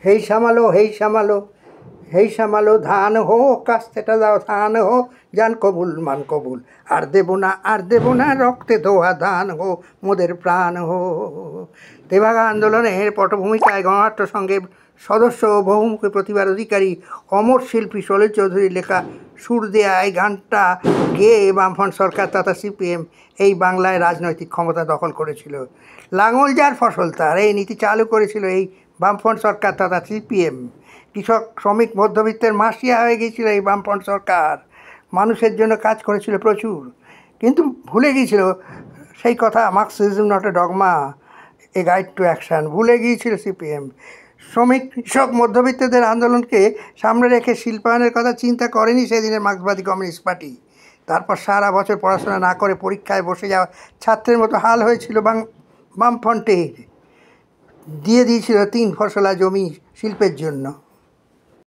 হেই সামালো হেই সামালো হেই সামালো ধান হো, কাস্তেটা দাও ধান হো, জান কবুল মান কবুল, আর দেব না আর দেব না, রক্তে ধোয়া ধান হো, মোদের প্রাণ হো। তেভাগা আন্দোলনের পটভূমিকায় গণনাট্য সংঘের সদস্য ও বহুমুখী প্রতিভার অধিকারী অমর শিল্পী সলিল চৌধুরীর লেখা সুর দেয়া এই গানটা গেয়ে বামফ্রন্ট সরকার তথা সিপিএম এই বাংলায় রাজনৈতিক ক্ষমতা দখল করেছিল। লাঙল যার ফসল তার, এই নীতি চালু করেছিল এই বামফ্রন্ট সরকার তথা সিপিএম। কৃষক শ্রমিক মধ্যবিত্তের মাসিয়া হয়ে গিয়েছিল এই বামফ্রন্ট সরকার, মানুষের জন্য কাজ করেছিল প্রচুর, কিন্তু ভুলে গিয়েছিল সেই কথা, Marxism not a dogma, a guide to action. ভুলে গিয়েছিল সিপিএম। শ্রমিক কৃষক মধ্যবিত্তদের আন্দোলনকে সামনে রেখে শিল্পায়নের কথা চিন্তা করেনি সেদিনের মার্ক্সবাদী কমিউনিস্ট পার্টি। তারপর সারা বছর পড়াশোনা না করে পরীক্ষায় বসে যাওয়া ছাত্রের মতো হাল হয়েছিল বামফ্রন্টের। দিয়ে দিয়েছিল 3 ফসলা জমি শিল্পের জন্য।